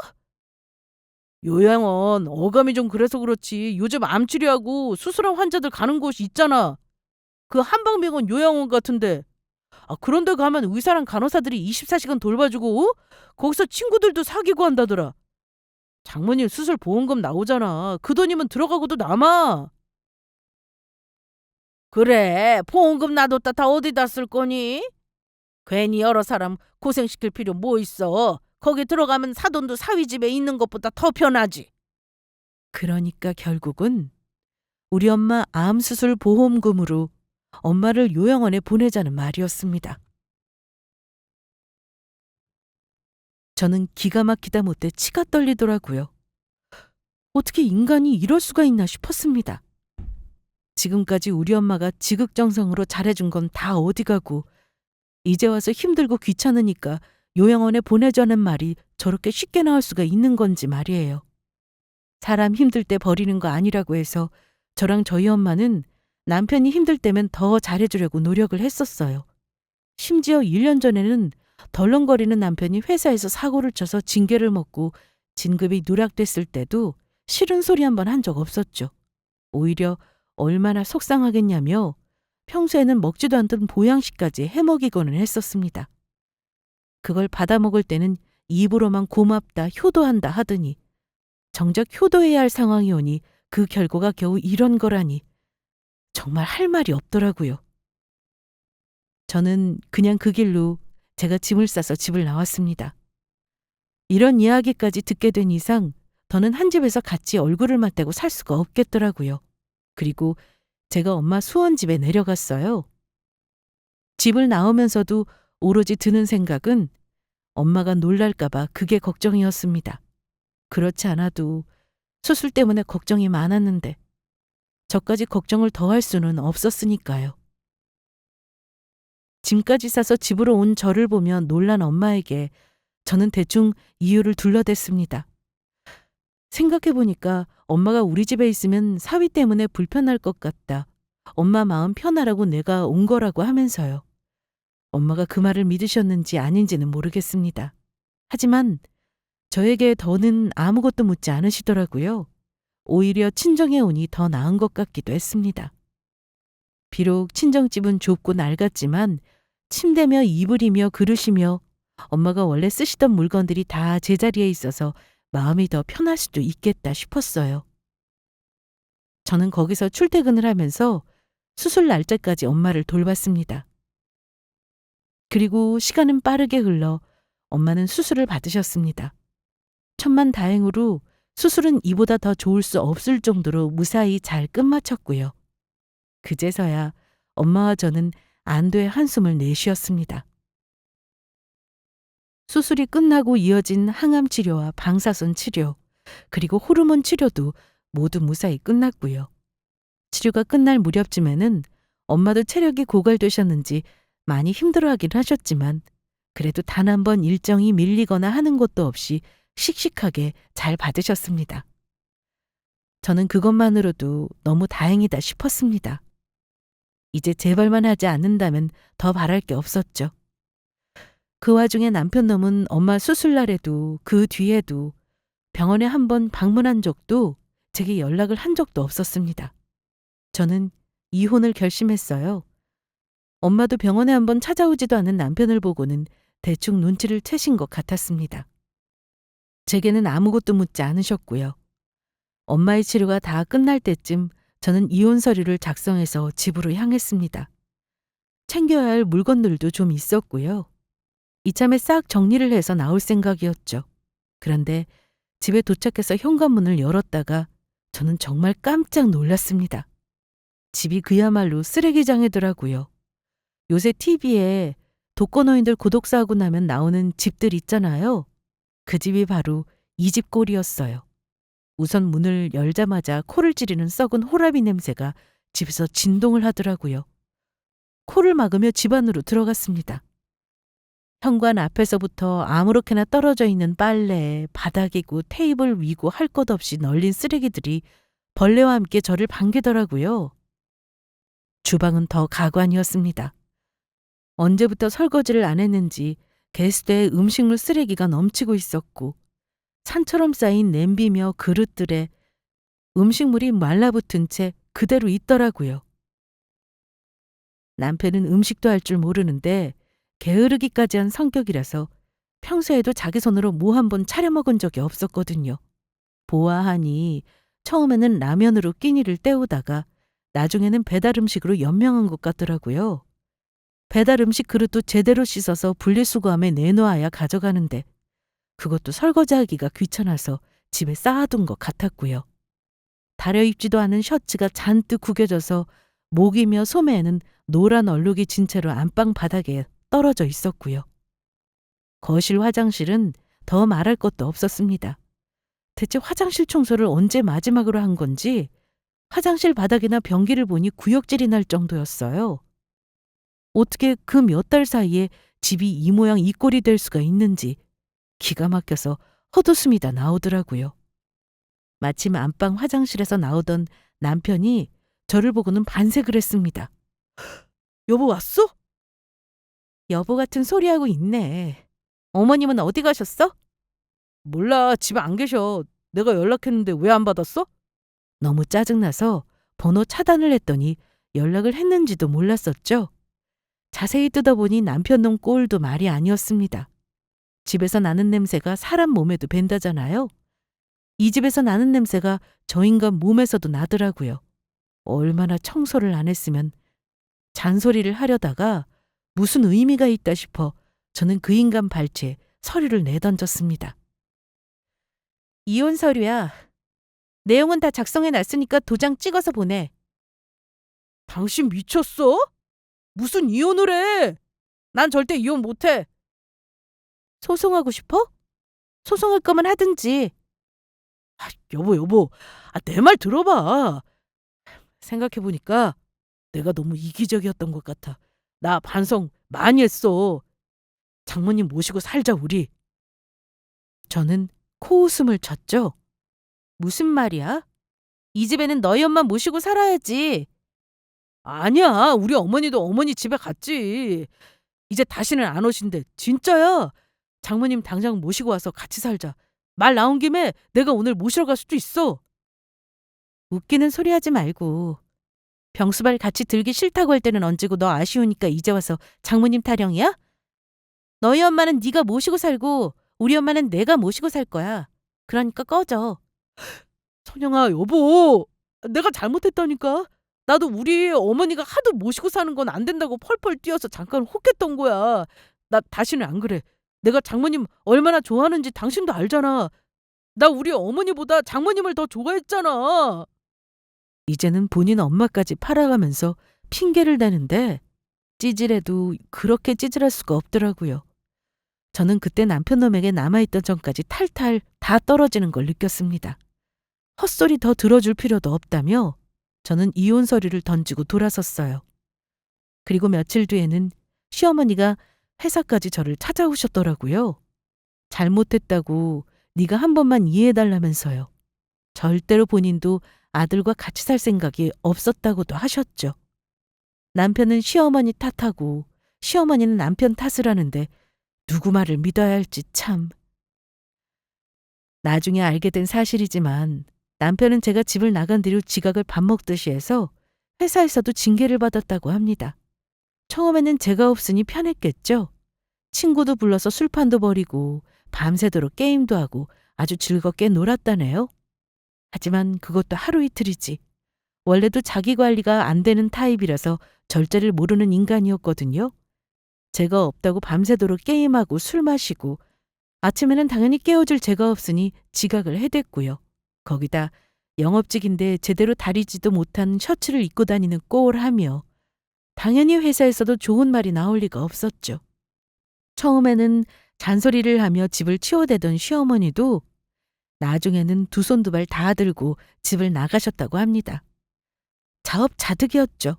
요양원 어감이 좀 그래서 그렇지 요즘 암 치료하고 수술한 환자들 가는 곳이 있잖아. 그 한방병원 요양원 같은데. 그런데 가면 의사랑 간호사들이 24시간 돌봐주고 거기서 친구들도 사귀고 한다더라. 장모님 수술 보험금 나오잖아. 그 돈이면 들어가고도 남아. 그래, 보험금 놔뒀다 다 어디다 쓸 거니? 괜히 여러 사람 고생시킬 필요 뭐 있어. 거기 들어가면 사돈도 사위 집에 있는 것보다 더 편하지. 그러니까 결국은 우리 엄마 암 수술 보험금으로 엄마를 요양원에 보내자는 말이었습니다. 저는 기가 막히다 못해 치가 떨리더라고요. 어떻게 인간이 이럴 수가 있나 싶었습니다. 지금까지 우리 엄마가 지극정성으로 잘해준 건 다 어디 가고 이제 와서 힘들고 귀찮으니까 요양원에 보내자는 말이 저렇게 쉽게 나올 수가 있는 건지 말이에요. 사람 힘들 때 버리는 거 아니라고 해서 저랑 저희 엄마는 남편이 힘들 때면 더 잘해주려고 노력을 했었어요. 심지어 1년 전에는 덜렁거리는 남편이 회사에서 사고를 쳐서 징계를 먹고 진급이 누락됐을 때도 싫은 소리 한 번 한 적 없었죠. 오히려 얼마나 속상하겠냐며 평소에는 먹지도 않던 보양식까지 해먹이고는 했었습니다. 그걸 받아먹을 때는 입으로만 고맙다, 효도한다 하더니 정작 효도해야 할 상황이 오니 그 결과가 겨우 이런 거라니 정말 할 말이 없더라고요. 저는 그냥 그 길로 제가 짐을 싸서 집을 나왔습니다. 이런 이야기까지 듣게 된 이상 더는 한 집에서 같이 얼굴을 맞대고 살 수가 없겠더라고요. 그리고 제가 엄마 수원집에 내려갔어요. 집을 나오면서도 오로지 드는 생각은 엄마가 놀랄까봐 그게 걱정이었습니다. 그렇지 않아도 수술 때문에 걱정이 많았는데 저까지 걱정을 더 할 수는 없었으니까요. 짐까지 싸서 집으로 온 저를 보며 놀란 엄마에게 저는 대충 이유를 둘러댔습니다. 생각해보니까 엄마가 우리 집에 있으면 사위 때문에 불편할 것 같다. 엄마 마음 편하라고 내가 온 거라고 하면서요. 엄마가 그 말을 믿으셨는지 아닌지는 모르겠습니다. 하지만 저에게 더는 아무것도 묻지 않으시더라고요. 오히려 친정에 오니 더 나은 것 같기도 했습니다. 비록 친정집은 좁고 낡았지만 침대며 이불이며 그릇이며 엄마가 원래 쓰시던 물건들이 다 제자리에 있어서 마음이 더 편할 수도 있겠다 싶었어요. 저는 거기서 출퇴근을 하면서 수술 날짜까지 엄마를 돌봤습니다. 그리고 시간은 빠르게 흘러 엄마는 수술을 받으셨습니다. 천만다행으로 수술은 이보다 더 좋을 수 없을 정도로 무사히 잘 끝마쳤고요. 그제서야 엄마와 저는 안도의 한숨을 내쉬었습니다. 수술이 끝나고 이어진 항암 치료와 방사선 치료, 그리고 호르몬 치료도 모두 무사히 끝났고요. 치료가 끝날 무렵쯤에는 엄마도 체력이 고갈되셨는지 많이 힘들어하긴 하셨지만 그래도 단 한 번 일정이 밀리거나 하는 것도 없이 씩씩하게 잘 받으셨습니다. 저는 그것만으로도 너무 다행이다 싶었습니다. 이제 재발만 하지 않는다면 더 바랄 게 없었죠. 그 와중에 남편 놈은 엄마 수술날에도 그 뒤에도 병원에 한 번 방문한 적도 제게 연락을 한 적도 없었습니다. 저는 이혼을 결심했어요. 엄마도 병원에 한 번 찾아오지도 않은 남편을 보고는 대충 눈치를 채신 것 같았습니다. 제게는 아무것도 묻지 않으셨고요. 엄마의 치료가 다 끝날 때쯤 저는 이혼 서류를 작성해서 집으로 향했습니다. 챙겨야 할 물건들도 좀 있었고요. 이참에 싹 정리를 해서 나올 생각이었죠. 그런데 집에 도착해서 현관문을 열었다가 저는 정말 깜짝 놀랐습니다. 집이 그야말로 쓰레기장이더라고요. 요새 TV에 독거노인들 구독사하고 나면 나오는 집들 있잖아요. 그 집이 바로 이 집 꼴이었어요. 우선 문을 열자마자 코를 찌르는 썩은 호라비 냄새가 집에서 진동을 하더라고요. 코를 막으며 집 안으로 들어갔습니다. 현관 앞에서부터 아무렇게나 떨어져 있는 빨래, 바닥이고 테이블 위고 할 것 없이 널린 쓰레기들이 벌레와 함께 저를 반기더라고요. 주방은 더 가관이었습니다. 언제부터 설거지를 안 했는지 게스트의 음식물 쓰레기가 넘치고 있었고 산처럼 쌓인 냄비며 그릇들에 음식물이 말라붙은 채 그대로 있더라고요. 남편은 음식도 할 줄 모르는데 게으르기까지 한 성격이라서 평소에도 자기 손으로 뭐 한 번 차려 먹은 적이 없었거든요. 보아하니 처음에는 라면으로 끼니를 때우다가 나중에는 배달 음식으로 연명한 것 같더라고요. 배달 음식 그릇도 제대로 씻어서 분리수거함에 내놓아야 가져가는데 그것도 설거지하기가 귀찮아서 집에 쌓아둔 것 같았고요. 다려 입지도 않은 셔츠가 잔뜩 구겨져서 목이며 소매에는 노란 얼룩이 진 채로 안방 바닥에 떨어져 있었고요. 거실 화장실은 더 말할 것도 없었습니다. 대체 화장실 청소를 언제 마지막으로 한 건지 화장실 바닥이나 변기를 보니 구역질이 날 정도였어요. 어떻게 그 몇 달 사이에 집이 이 모양 이 꼴이 될 수가 있는지 기가 막혀서 헛웃음이 다 나오더라고요. 마침 안방 화장실에서 나오던 남편이 저를 보고는 반색을 했습니다. 여보 왔어? 여보 같은 소리하고 있네. 어머님은 어디 가셨어? 몰라, 집에 안 계셔. 내가 연락했는데 왜 안 받았어? 너무 짜증나서 번호 차단을 했더니 연락을 했는지도 몰랐었죠. 자세히 뜯어보니 남편 놈 꼴도 말이 아니었습니다. 집에서 나는 냄새가 사람 몸에도 밴다잖아요. 이 집에서 나는 냄새가 저 인간 몸에서도 나더라고요. 얼마나 청소를 안 했으면 잔소리를 하려다가 무슨 의미가 있다 싶어 저는 그 인간 발치에 서류를 내던졌습니다. 이혼 서류야. 내용은 다 작성해 놨으니까 도장 찍어서 보내. 당신 미쳤어? 무슨 이혼을 해? 난 절대 이혼 못해. 소송하고 싶어? 소송할 거면 하든지. 여보. 내 말 들어봐. 생각해보니까 내가 너무 이기적이었던 것 같아. 나 반성 많이 했어. 장모님 모시고 살자 우리. 저는 코웃음을 쳤죠. 무슨 말이야? 이 집에는 너희 엄마 모시고 살아야지. 아니야. 우리 어머니도 어머니 집에 갔지. 이제 다시는 안 오신대. 진짜야. 장모님 당장 모시고 와서 같이 살자. 말 나온 김에 내가 오늘 모시러 갈 수도 있어. 웃기는 소리 하지 말고. 병수발 같이 들기 싫다고 할 때는 언제고 너 아쉬우니까 이제 와서 장모님 타령이야? 너희 엄마는 네가 모시고 살고 우리 엄마는 내가 모시고 살 거야. 그러니까 꺼져. 선영아, 여보. 내가 잘못했다니까. 나도 우리 어머니가 하도 모시고 사는 건 안 된다고 펄펄 뛰어서 잠깐 혹했던 거야. 나 다시는 안 그래. 내가 장모님 얼마나 좋아하는지 당신도 알잖아. 나 우리 어머니보다 장모님을 더 좋아했잖아. 이제는 본인 엄마까지 팔아가면서 핑계를 대는데 찌질해도 그렇게 찌질할 수가 없더라고요. 저는 그때 남편놈에게 남아있던 정까지 탈탈 다 떨어지는 걸 느꼈습니다. 헛소리 더 들어줄 필요도 없다며 저는 이혼 서류를 던지고 돌아섰어요. 그리고 며칠 뒤에는 시어머니가 회사까지 저를 찾아오셨더라고요. 잘못했다고 네가 한 번만 이해해달라면서요. 절대로 본인도 아들과 같이 살 생각이 없었다고도 하셨죠. 남편은 시어머니 탓하고 시어머니는 남편 탓을 하는데 누구 말을 믿어야 할지 참. 나중에 알게 된 사실이지만 남편은 제가 집을 나간 뒤로 지각을 밥 먹듯이 해서 회사에서도 징계를 받았다고 합니다. 처음에는 제가 없으니 편했겠죠. 친구도 불러서 술판도 벌이고 밤새도록 게임도 하고 아주 즐겁게 놀았다네요. 하지만 그것도 하루 이틀이지. 원래도 자기 관리가 안 되는 타입이라서 절제를 모르는 인간이었거든요. 제가 없다고 밤새도록 게임하고 술 마시고 아침에는 당연히 깨워줄 제가 없으니 지각을 해댔고요. 거기다 영업직인데 제대로 다리지도 못한 셔츠를 입고 다니는 꼴하며 당연히 회사에서도 좋은 말이 나올 리가 없었죠. 처음에는 잔소리를 하며 집을 치워대던 시어머니도 나중에는 두 손 두 발 다 들고 집을 나가셨다고 합니다. 자업자득이었죠.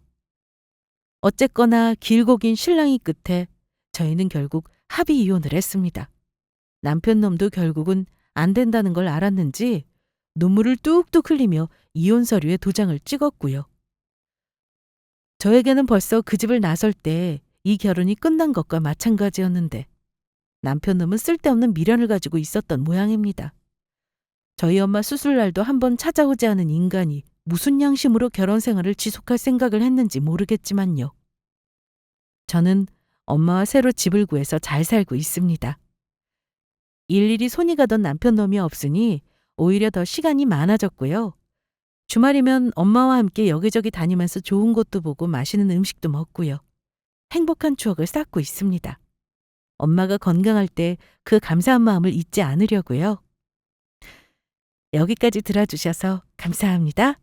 어쨌거나 길고 긴 실랑이 끝에 저희는 결국 합의 이혼을 했습니다. 남편 놈도 결국은 안 된다는 걸 알았는지 눈물을 뚝뚝 흘리며 이혼 서류에 도장을 찍었고요. 저에게는 벌써 그 집을 나설 때 이 결혼이 끝난 것과 마찬가지였는데 남편 놈은 쓸데없는 미련을 가지고 있었던 모양입니다. 저희 엄마 수술날도 한번 찾아오지 않은 인간이 무슨 양심으로 결혼 생활을 지속할 생각을 했는지 모르겠지만요. 저는 엄마와 새로 집을 구해서 잘 살고 있습니다. 일일이 손이 가던 남편 놈이 없으니 오히려 더 시간이 많아졌고요. 주말이면 엄마와 함께 여기저기 다니면서 좋은 곳도 보고 맛있는 음식도 먹고요. 행복한 추억을 쌓고 있습니다. 엄마가 건강할 때 그 감사한 마음을 잊지 않으려고요. 여기까지 들어주셔서 감사합니다.